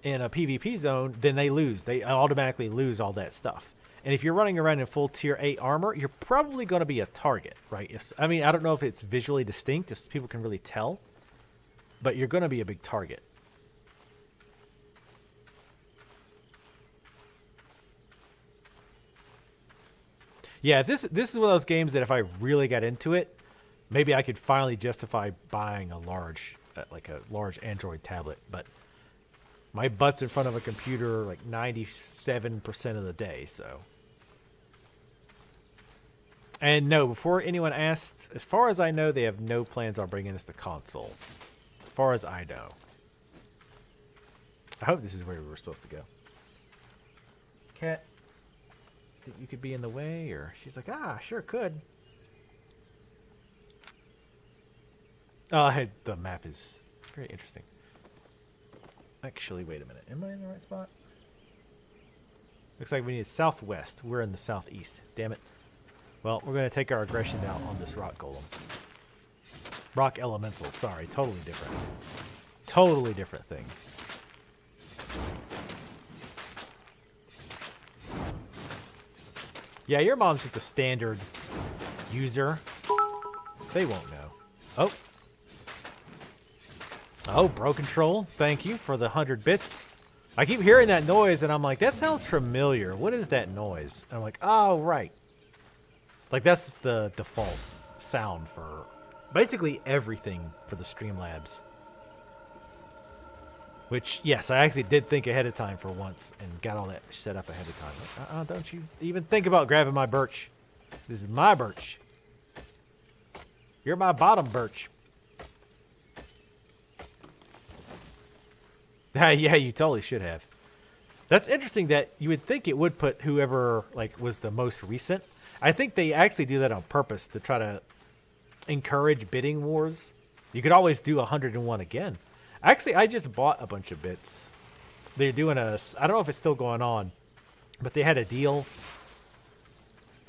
in a PvP zone, then they lose. They automatically lose all that stuff. And if you're running around in full tier 8 armor, you're probably going to be a target, right? I mean, I don't know if it's visually distinct, if people can really tell, but you're going to be a big target. Yeah, this is one of those games that if I really got into it, maybe I could finally justify buying a large Android tablet. But my butt's in front of a computer like 97% of the day, so. And no, before anyone asks, as far as I know, they have no plans on bringing us the console. As far as I know. I hope this is where we were supposed to go. Cat, think you could be in the way? Or she's like, sure could. Oh, the map is very interesting. Actually, wait a minute. Am I in the right spot? Looks like we need southwest. We're in the southeast. Damn it. Well, we're going to take our aggression out on this rock golem. Rock elemental. Sorry. Totally different. Totally different thing. Yeah, your mom's just a standard user. They won't know. Oh. Oh, bro control. Thank you for the 100 bits. I keep hearing that noise, and I'm like, that sounds familiar. What is that noise? And I'm like, oh, right. Like, that's the default sound for basically everything for the Streamlabs. Which, yes, I actually did think ahead of time for once and got all that set up ahead of time. Like, don't you even think about grabbing my birch. This is my birch. You're my bottom birch. Yeah, you totally should have. That's interesting that you would think it would put whoever like was the most recent. I think they actually do that on purpose to try to encourage bidding wars. You could always do 101 again. Actually, I just bought a bunch of bits. They're doing I don't know if it's still going on, but they had a deal.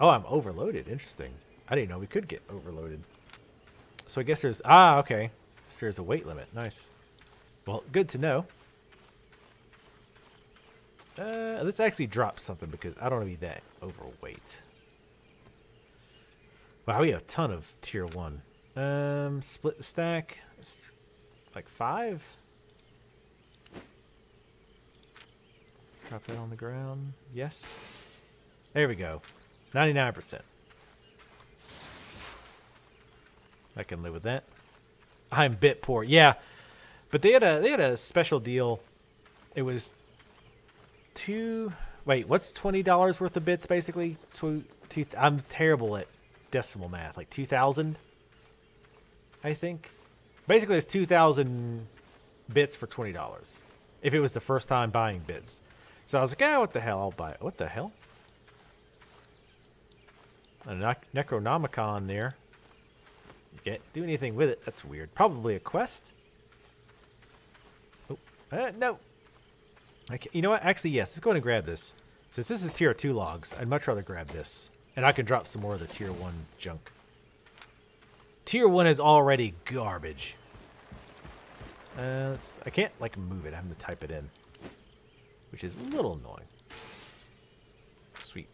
Oh, I'm overloaded. Interesting. I didn't know we could get overloaded. So I guess there's, okay. So there's a weight limit. Nice. Well, good to know. Let's actually drop something because I don't want to be that overweight. Wow, we have a ton of tier 1. Split the stack. Like 5? Drop that on the ground. Yes. There we go. 99%. I can live with that. I'm bit poor. Yeah. But they had a special deal. It was wait, what's $20 worth of bits basically? I'm terrible at decimal math. Like 2,000, I think. Basically, it's 2,000 bits for $20 if it was the first time buying bits. So I was like, what the hell? I'll buy it. What the hell? A Necronomicon there. You can't do anything with it. That's weird. Probably a quest. Oh, no. You know what? Actually, yes. Let's go ahead and grab this. Since this is tier 2 logs, I'd much rather grab this. And I can drop some more of the tier 1 junk. Tier 1 is already garbage. I can't, like, move it. I have to type it in. Which is a little annoying. Sweet.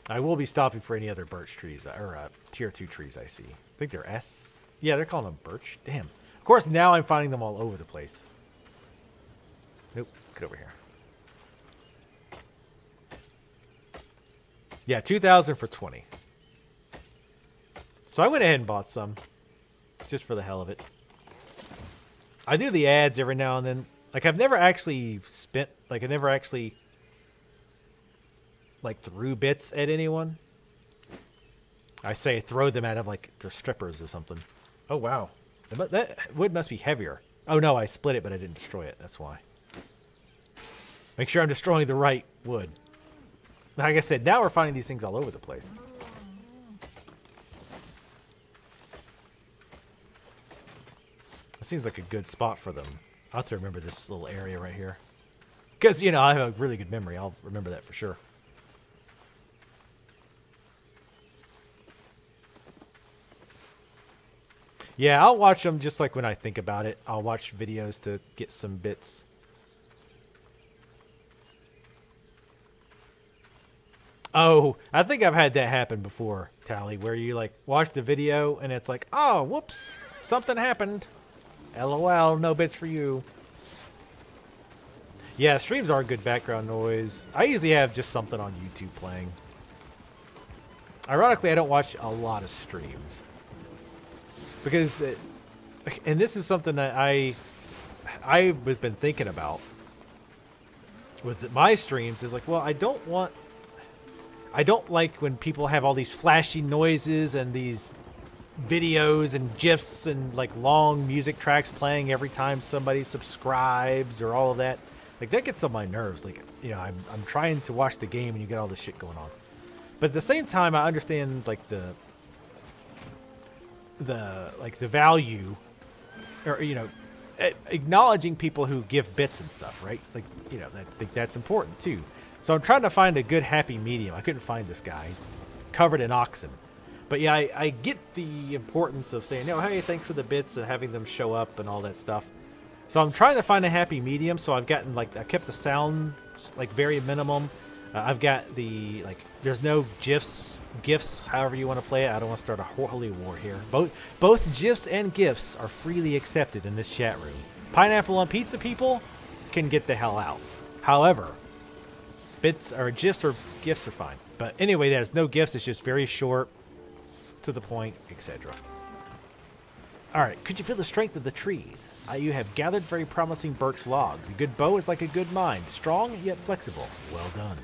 I will be stopping for any other birch trees, or tier 2 trees I see. I think they're S. Yeah, they're calling them birch. Damn. Of course, now I'm finding them all over the place. Nope. Get over here. Yeah, 2,000 for 20. So I went ahead and bought some. Just for the hell of it. I do the ads every now and then. Like, I've never actually spent... Like, I never actually... Like, threw bits at anyone. I say throw them at them like they're strippers or something. Oh, wow. That wood must be heavier. Oh, no, I split it, but I didn't destroy it. That's why. Make sure I'm destroying the right wood. Like I said, now we're finding these things all over the place. It seems like a good spot for them. I'll have to remember this little area right here. Because, you know, I have a really good memory. I'll remember that for sure. Yeah, I'll watch them just like when I think about it. I'll watch videos to get some bits. Oh, I think I've had that happen before, Tally, where you like watch the video and it's like, oh, whoops, something happened. LOL, no bits for you. Yeah, streams are good background noise. I usually have just something on YouTube playing. Ironically, I don't watch a lot of streams. Because, and this is something that I've been thinking about with my streams is like, well, I don't like when people have all these flashy noises and these videos and GIFs and like long music tracks playing every time somebody subscribes or all of that. Like that gets on my nerves. Like, you know, I'm trying to watch the game and you get all this shit going on. But at the same time, I understand like the value, or you know, acknowledging people who give bits and stuff, right? Like, you know, I think that's important too. So I'm trying to find a good happy medium. I couldn't find this guy. He's covered in oxen. But yeah, I get the importance of saying, no, hey, thanks for the bits and having them show up and all that stuff. So I'm trying to find a happy medium. So I've gotten like, I kept the sound like very minimum. I've got the, like, there's no GIFs, however you want to play it. I don't want to start a holy war here. Both GIFs and GIFs are freely accepted in this chat room. Pineapple on pizza people can get the hell out. However, bits or gifs or gifts are fine. But anyway, there's no gifts. It's just very short, to the point, etc. All right, could you feel the strength of the trees? You have gathered very promising birch logs. A good bow is like a good mind, strong yet flexible. Well done.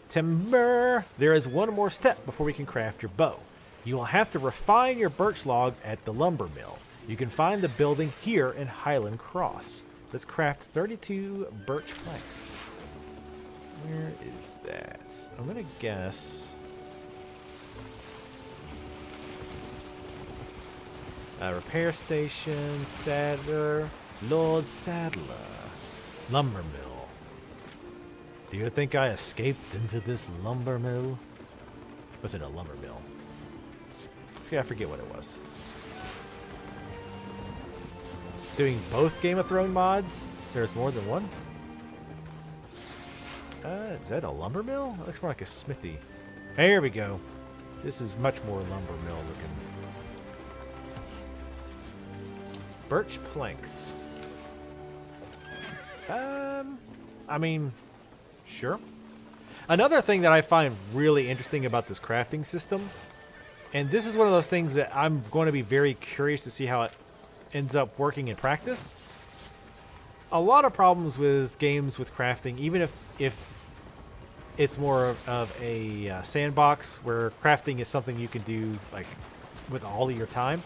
Timber! There is one more step before we can craft your bow. You will have to refine your birch logs at the lumber mill. You can find the building here in Highland Cross. Let's craft 32 birch planks. Where is that? I'm going to guess... repair station, saddler, Lord Saddler, lumber mill. Do you think I escaped into this lumber mill? Was it a lumber mill? Yeah, I forget what it was. Doing both Game of Thrones mods? There's more than one? Is that a lumber mill? That looks more like a smithy. Here we go. This is much more lumber mill looking. Birch planks. I mean, sure. Another thing that I find really interesting about this crafting system, and this is one of those things that I'm going to be very curious to see how it ends up working in practice. A lot of problems with games with crafting, even if it's more of a sandbox where crafting is something you can do like with all of your time,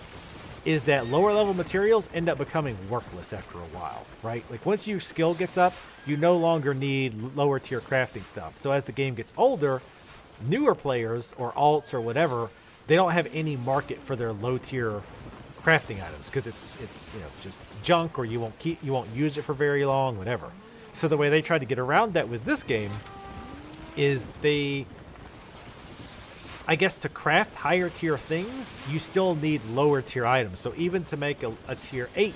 is that lower level materials end up becoming worthless after a while, right? Like once your skill gets up, you no longer need lower tier crafting stuff. So as the game gets older, newer players or alts or whatever, they don't have any market for their low tier crafting items because it's you know just junk, or you won't use it for very long, whatever. So the way they tried to get around that with this game is I guess to craft higher tier things, you still need lower tier items. So even to make a tier 8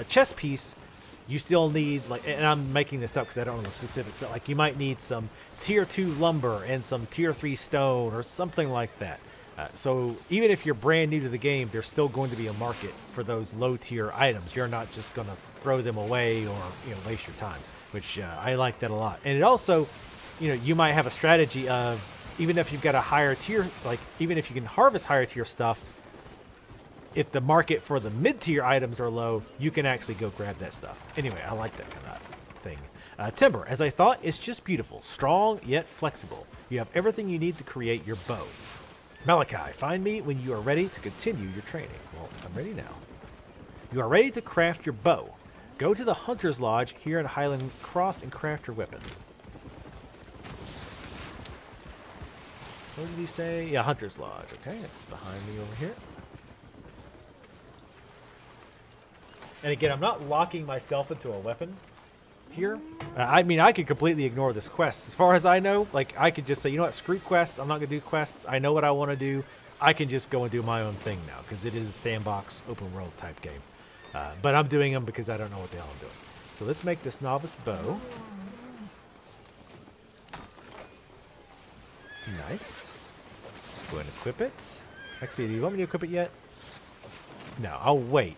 chess piece, you still need, like, and I'm making this up because I don't know the specifics, but like you might need some tier 2 lumber and some tier 3 stone or something like that. So even if you're brand new to the game, there's still going to be a market for those low tier items. You're not just going to throw them away or waste your time, which I like that a lot. And it also, you might have a strategy of, even if you've got a higher tier, like even if you can harvest higher tier stuff, if the market for the mid tier items are low, you can actually go grab that stuff. Anyway, I like that kind of thing. Timber, as I thought, it's just beautiful, strong yet flexible. You have everything you need to create your bow. Malachi, find me when you are ready to continue your training. Well, I'm ready now. You are ready to craft your bow. Go to the Hunter's Lodge here in Highland Cross and craft your weapon. What did he say? Yeah, Hunter's Lodge. Okay, it's behind me over here. And again, I'm not locking myself into a weapon here. I mean, I could completely ignore this quest. As far as I know, like, I could just say, you know what, screw quests. I'm not going to do quests. I know what I want to do. I can just go and do my own thing now because it is a sandbox, open world type game. But I'm doing them because I don't know what the hell I'm doing. So let's make this novice bow. Nice. Go ahead and equip it. Actually, do you want me to equip it yet? No, I'll wait.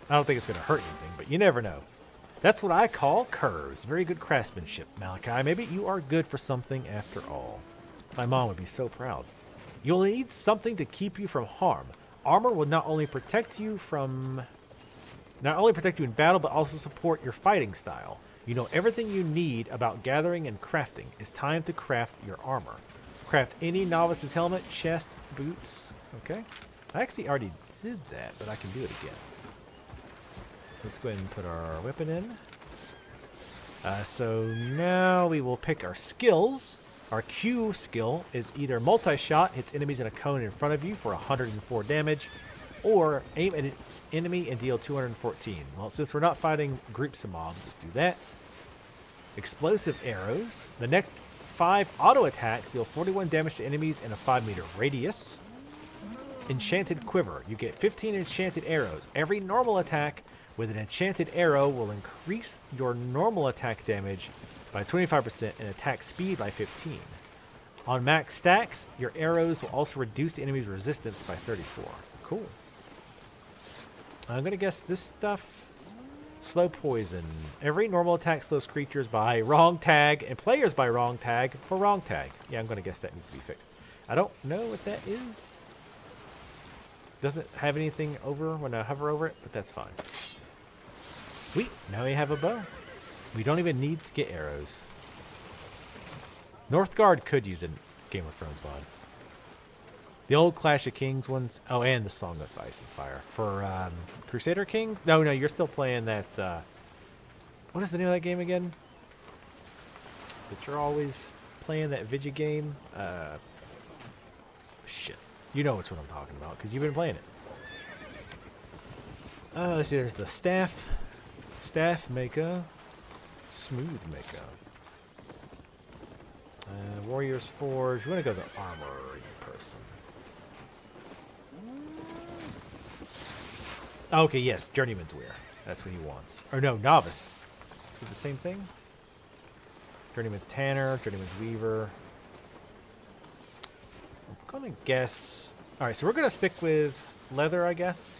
I don't think it's going to hurt anything, but you never know. That's what I call curves. Very good craftsmanship, Malachi. Maybe you are good for something after all. My mom would be so proud. You'll need something to keep you from harm. Armor will not only protect you in battle, but also support your fighting style. You know everything you need about gathering and crafting. It's time to craft your armor. Craft any novice's helmet, chest, boots. Okay. I actually already did that, but I can do it again. Let's go ahead and put our weapon in. So now we will pick our skills. Our Q skill is either multi-shot, hits enemies in a cone in front of you for 104 damage, or aim at an enemy and deal 214. Well, since we're not fighting groups of mobs, let's do that. Explosive arrows. The next 5 auto attacks deal 41 damage to enemies in a 5-meter radius. Enchanted quiver. You get 15 enchanted arrows. Every normal attack with an enchanted arrow will increase your normal attack damage by 25% and attack speed by 15. On max stacks, your arrows will also reduce the enemy's resistance by 34. Cool. I'm going to guess this stuff Slow poison. Every normal attack slows creatures by wrong tag and players by wrong tag for wrong tag. Yeah, I'm going to guess that needs to be fixed. I don't know what that is. Doesn't have anything over when I hover over it, but that's fine. Sweet. Now we have a bow. We don't even need to get arrows. Northgard could use a Game of Thrones mod. The old Clash of Kings ones. Oh, and the Song of Ice and Fire. For Crusader Kings? No, you're still playing that. What is the name of that game again? That you're always playing, that Vidya game? Shit. You know which one I'm talking about because you've been playing it. Let's see. There's the Staff Maker. Smooth Maker. Warrior's Forge. You want to go the Armory person. Okay, yes, Journeyman's Wear. That's what he wants. Or no, Novice. Is it the same thing? Journeyman's Tanner, Journeyman's Weaver. I'm gonna guess. Alright, so we're gonna stick with leather, I guess.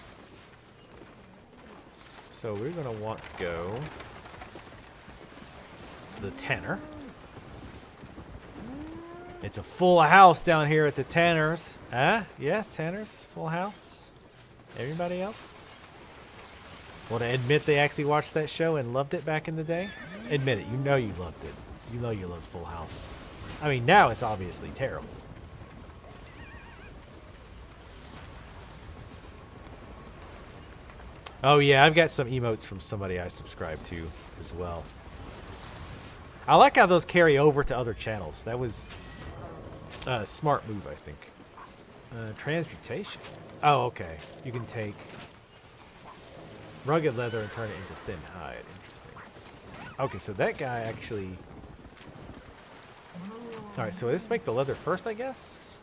So we're gonna want to go the Tanner. It's a full house down here at the Tanners. Huh? Yeah, Tanners, full house. Everybody else? Want to admit they actually watched that show and loved it back in the day? Admit it. You know you loved it. You know you loved Full House. I mean, now it's obviously terrible. Oh, yeah. I've got some emotes from somebody I subscribe to as well. I like how those carry over to other channels. That was a smart move, I think. Transmutation. Oh, okay. You can take rugged leather and turn it into thin hide. Interesting. Okay, so that guy actually... Alright, so let's make the leather first, I guess.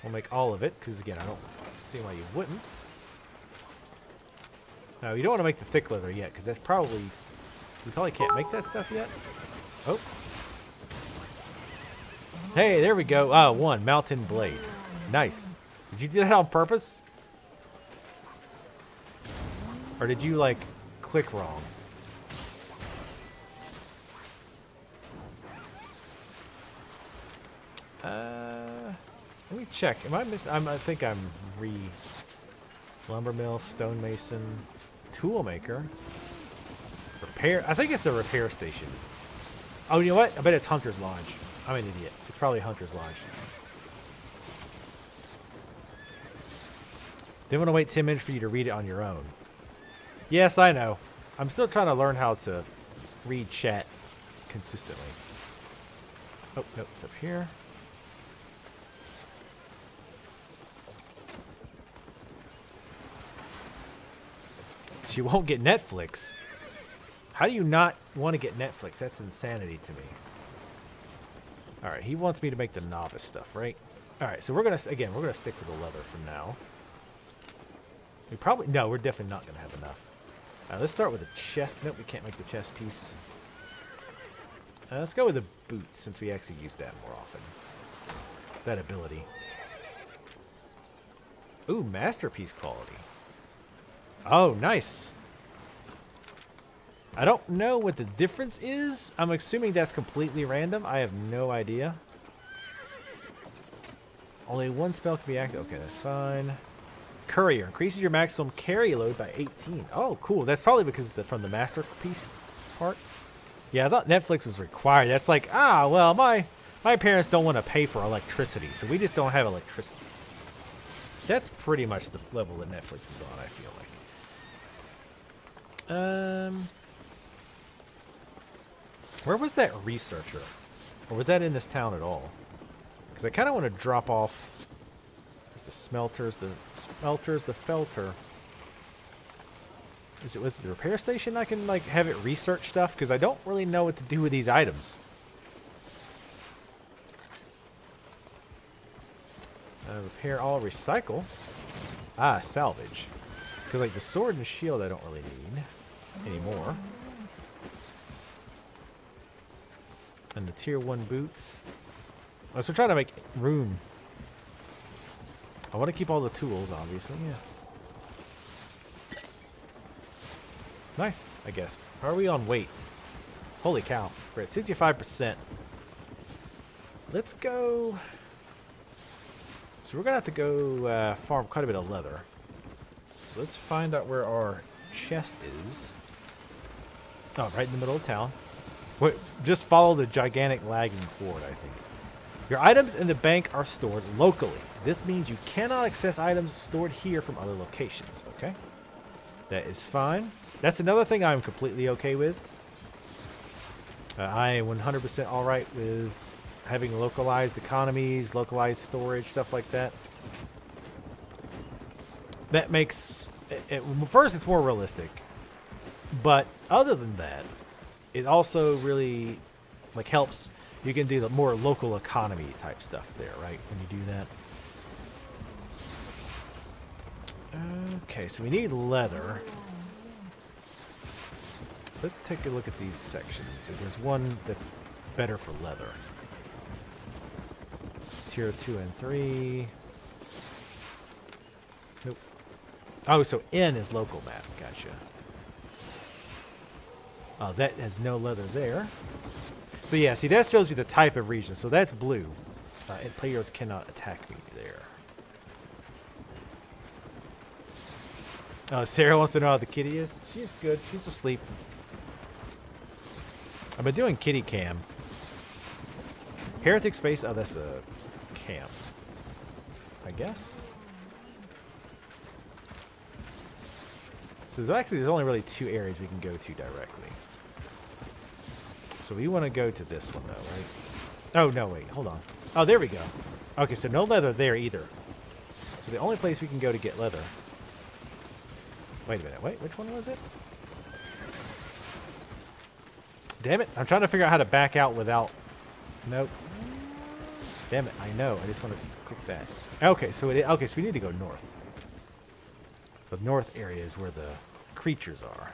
We'll make all of it, because again, I don't see why you wouldn't. No, you don't want to make the thick leather yet, because that's probably... We probably can't make that stuff yet. Oh. Hey, there we go. Oh, one. Mountain Blade. Nice. Did you do that on purpose? Or did you, like, click wrong? Let me check. Am I missing? I think I'm lumbermill, stonemason, toolmaker, repair. I think it's the repair station. Oh, you know what? I bet it's Hunter's Lodge. I'm an idiot. It's probably Hunter's Lodge. Didn't want to wait 10 minutes for you to read it on your own. Yes, I know. I'm still trying to learn how to read chat consistently. Oh, no, it's up here. She won't get Netflix. How do you not want to get Netflix? That's insanity to me. Alright, he wants me to make the novice stuff, right? Alright, so we're going to stick with the leather for now. No, we're definitely not going to have enough. Let's start with the chest. Nope, we can't make the chest piece. Let's go with the boots, since we actually use that more often. That ability. Ooh, masterpiece quality. Oh, nice. I don't know what the difference is. I'm assuming that's completely random. I have no idea. Only one spell can be active. Okay, that's fine. Courier increases your maximum carry load by 18. Oh, cool. That's probably because from the masterpiece part. Yeah, I thought Netflix was required. That's like, well, my parents don't want to pay for electricity, so we just don't have electricity. That's pretty much the level that Netflix is on, I feel like. Where was that researcher? Or was that in this town at all? Because I kind of want to drop off the smelters, the felter. Is it with the repair station I can, like, have it research stuff? Because I don't really know what to do with these items. Repair all, recycle. Salvage. Because, like, the sword and shield I don't really need anymore. And the tier 1 boots. So we're trying to make room. I want to keep all the tools, obviously, yeah. Nice, I guess. How are we on weight? Holy cow. We're at 65%. Let's go... So we're going to have to go farm quite a bit of leather. So let's find out where our chest is. Oh, right in the middle of town. Wait, just follow the gigantic lagging cord, I think. Your items in the bank are stored locally. This means you cannot access items stored here from other locations, okay? That is fine. That's another thing I'm completely okay with. I am 100% alright with having localized economies, localized storage, stuff like that. That makes... first, it's more realistic. But other than that, it also really like helps. You can do the more local economy type stuff there, right? When you do that. Okay, so we need leather. Let's take a look at these sections. There's one that's better for leather. Tier 2 and 3. Nope. Oh, so N is local map. Gotcha. Oh, that has no leather there. So yeah, see, that shows you the type of region. So that's blue. And players cannot attack me there. Oh, Sarah wants to know how the kitty is. She's good. She's asleep. I've been doing kitty cam. Heretic space. Oh, that's a camp, I guess. So there's only really 2 areas we can go to directly. So we want to go to this one, though, right? Oh, no, wait. Hold on. Oh, there we go. Okay, so no leather there either. So the only place we can go to get leather... Wait a minute. Wait, which one was it? Damn it. I'm trying to figure out how to back out without... Nope. Damn it. I know. I just want to click that. Okay, so okay, so we need to go north. The north area is where the creatures are.